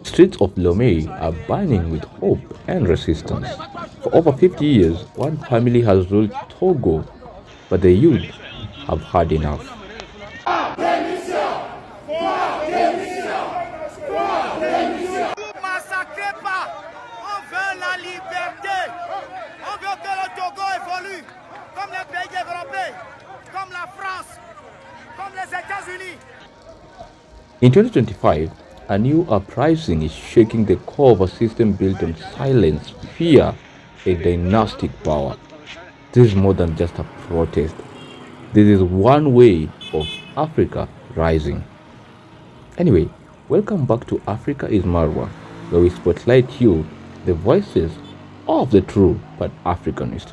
streets of Lomé are burning with hope and resistance. For over 50 years, one family has ruled Togo, but the youth have had enough. Massacrez pas, on veut la liberté, on veut que le Togo évolue comme les pays développés, comme la France, comme les États-Unis. In 2025, a new uprising is shaking the core of a system built on silence, fear, and dynastic power. This is more than just a protest. This is one way of Africa rising. Anyway, welcome back to Africa is Marwa, where we spotlight you, the voices of the true Pan-Africanist.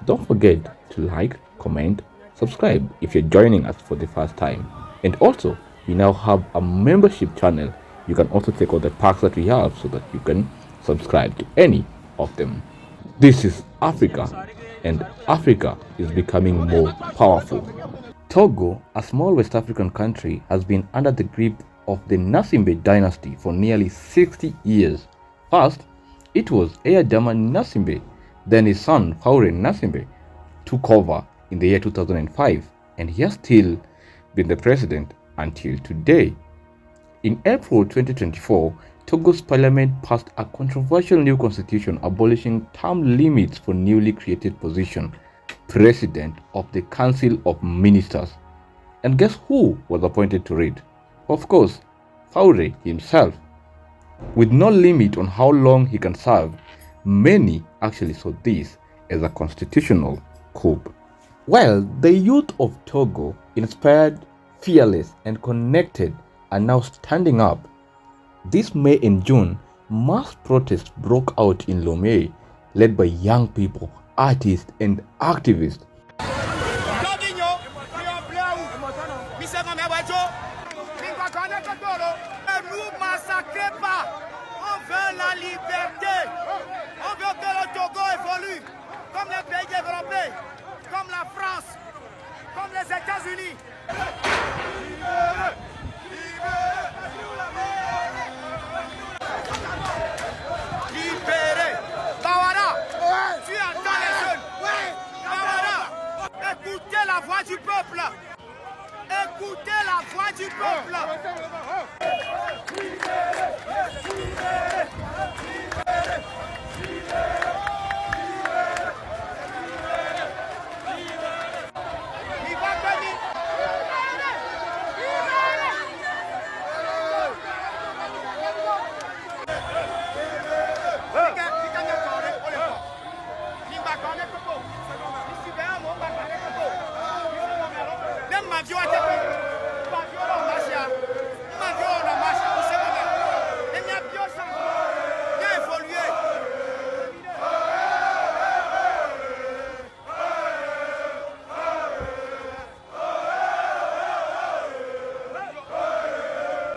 Don't forget to like, comment, subscribe if you're joining us for the first time. And also, we now have a membership channel. You can also check out the packs that we have so that you can subscribe to any of them. This is Africa, and Africa is becoming more powerful. Togo, a small West African country, has been under the grip of the Gnassingbé dynasty for nearly 60 years. First, it was heir Gnassingbé, then his son Faure Gnassingbé took over in the year 2005, and he has still been the president until today. In April 2024, Togo's parliament passed a controversial new constitution abolishing term limits for newly created position, President of the Council of Ministers. And guess who was appointed to it? Of course, Faure himself. With no limit on how long he can serve, many actually saw this as a constitutional coup. Well, the youth of Togo, inspired, fearless, and connected, are now standing up. This May and June, mass protests broke out in Lomé, led by young people, artists, and activists. Ne nous massacrez pas, on veut la liberté, on veut que le Togo évolue comme les pays développés, comme la France, comme les États-Unis. Libéré. Bawara, tu entends les jeunes. Bawara, écoutez la voix du peuple. Écoutez la voix du peuple.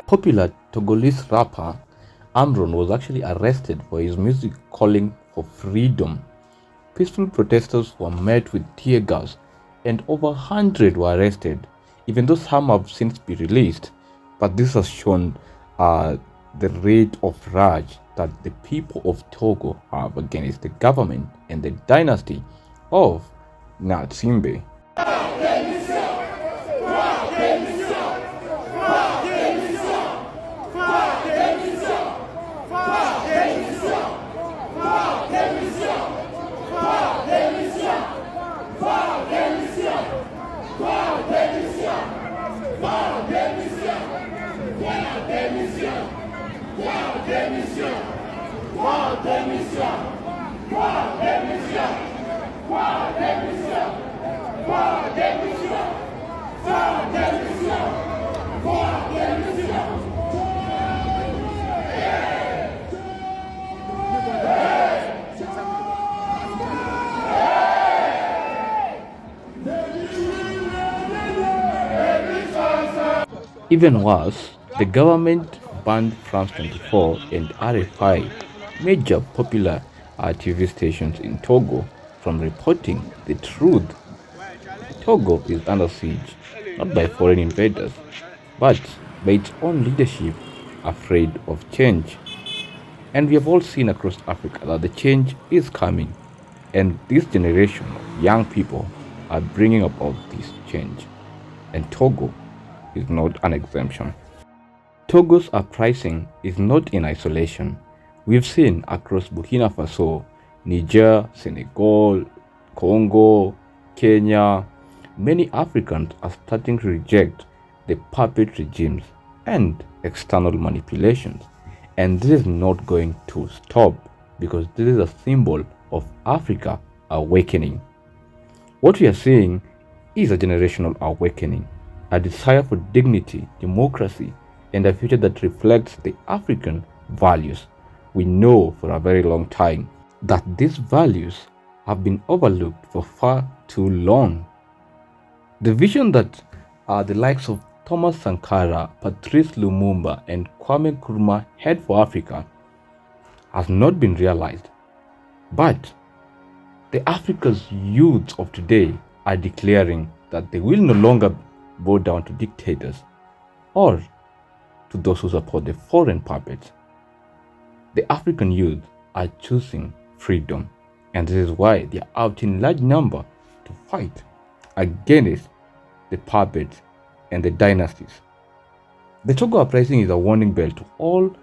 Popular Togolese rapper Amron was actually arrested for his music calling for freedom. Peaceful protesters were met with tear gas and over 100 were arrested, even though some have since been released. But this has shown the rate of rage that the people of Togo have against the government and the dynasty of Gnassingbé. Even worse, the government banned France 24 and RFI, major popular TV stations in Togo, from reporting the truth. Togo is under siege, not by foreign invaders, but by its own leadership, afraid of change. And we have all seen across Africa that the change is coming, and this generation of young people are bringing about this change. And Togo is not an exemption. Togo's uprising is not in isolation. We've seen across Burkina Faso, Niger, Senegal, Congo, Kenya, many Africans are starting to reject the puppet regimes and external manipulations. And this is not going to stop because this is a symbol of Africa awakening. What we are seeing is a generational awakening, a desire for dignity, democracy, and a future that reflects the African values. We know for a very long time that these values have been overlooked for far too long. The vision that the likes of Thomas Sankara, Patrice Lumumba, and Kwame Nkrumah had for Africa has not been realized. But the Africa's youth of today are declaring that they will no longer bow down to dictators or to those who support the foreign puppets. The African youth are choosing freedom, and this is why they are out in large number to fight against the puppets and the dynasties. The Togo Uprising is a warning bell to all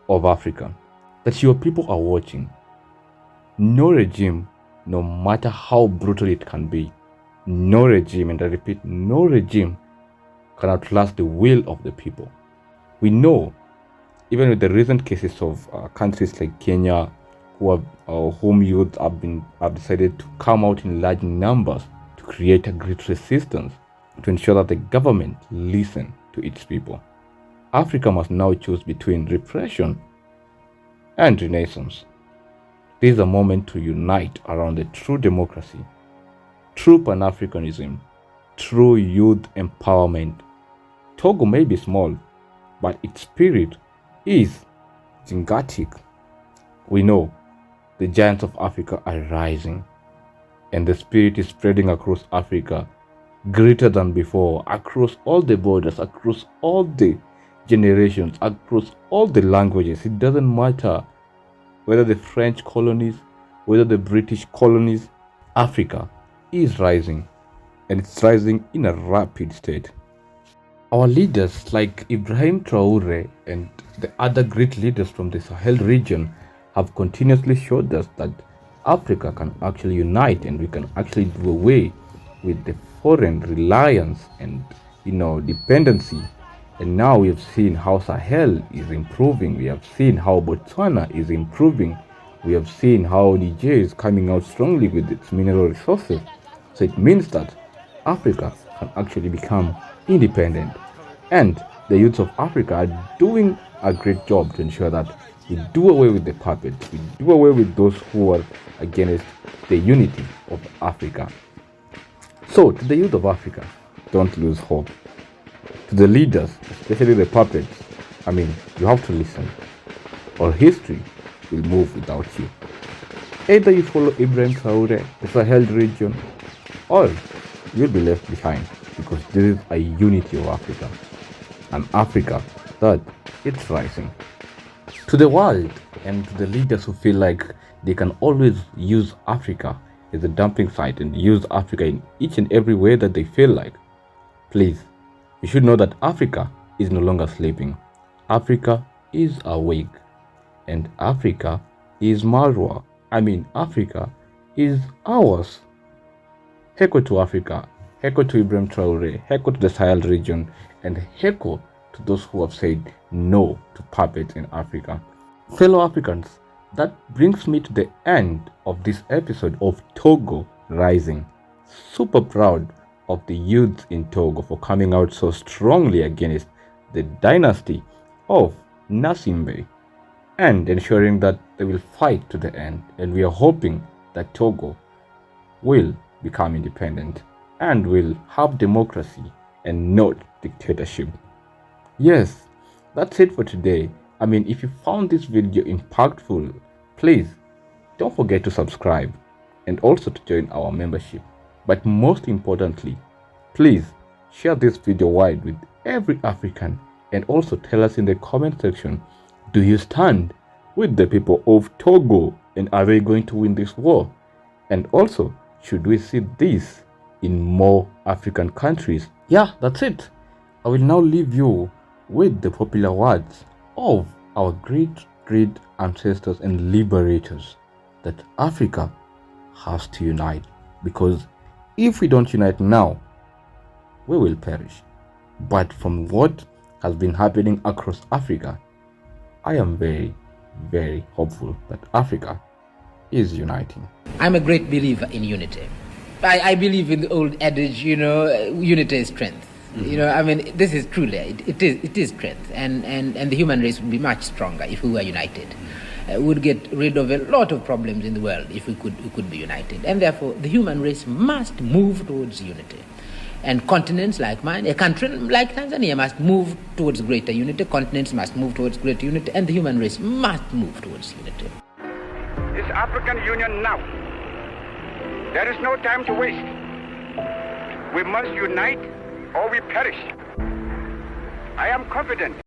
of Africa that your people are watching. No regime, no matter how brutal it can be, no regime, and I repeat, no regime can outlast the will of the people. We know, even with the recent cases of countries like Kenya, whom youth have decided to come out in large numbers to create a great resistance to ensure that the government listen to its people. Africa must now choose between repression and renaissance. This is a moment to unite around the true democracy, true Pan-Africanism, true youth empowerment. Togo may be small, but its spirit is gigantic. We know the giants of Africa are rising, and the spirit is spreading across Africa greater than before, across all the borders, across all the generations, across all the languages. It doesn't matter whether the French colonies, whether the British colonies, Africa is rising, and it's rising in a rapid state. Our leaders like Ibrahim Traore and the other great leaders from the Sahel region have continuously showed us that Africa can actually unite, and we can actually do away with the foreign reliance and dependency. And now we have seen how Sahel is improving. We have seen how Botswana is improving. We have seen how Niger is coming out strongly with its mineral resources. So it means that Africa can actually become independent. And the youths of Africa are doing a great job to ensure that we do away with the puppets. We do away with those who are against the unity of Africa. So to the youth of Africa, don't lose hope. To the leaders, especially the puppets, you have to listen, or history will move without you. Either you follow Ibrahim Traore, the Sahel region, or you'll be left behind, because this is a unity of Africa, an Africa that it's rising. To the world and to the leaders who feel like they can always use Africa as a dumping site and use Africa in each and every way that they feel like, please, you should know that Africa is no longer sleeping. Africa is awake, and Africa is Marwa. Africa is ours. Heko to Africa, heko to Ibrahim Traore, heko to the Sahel region, and heko to those who have said no to puppets in Africa. Fellow Africans, that brings me to the end of this episode of Togo Rising. Super proud of the youth in Togo for coming out so strongly against the dynasty of Gnassingbé and ensuring that they will fight to the end. And we are hoping that Togo will become independent and will have democracy and not dictatorship. Yes, that's it for today. If you found this video impactful, please don't forget to subscribe and also to join our membership. But most importantly, please share this video wide with every African, and also tell us in the comment section, do you stand with the people of Togo, and are they going to win this war? And also, should we see this in more African countries? Yeah, that's it. I will now leave you with the popular words of our great ancestors and liberators that Africa has to unite, because if we don't unite now, we will perish. But from what has been happening across Africa, I am very hopeful that Africa is uniting. I'm a great believer in unity. I believe in the old adage, unity is strength. This is truly, it is strength. And the human race would be much stronger if we were united. We would get rid of a lot of problems in the world if we could be united. And therefore, the human race must move towards unity. And continents like mine, a country like Tanzania must move towards greater unity, continents must move towards greater unity, and the human race must move towards unity. It's African Union now. There is no time to waste. We must unite or we perish. I am confident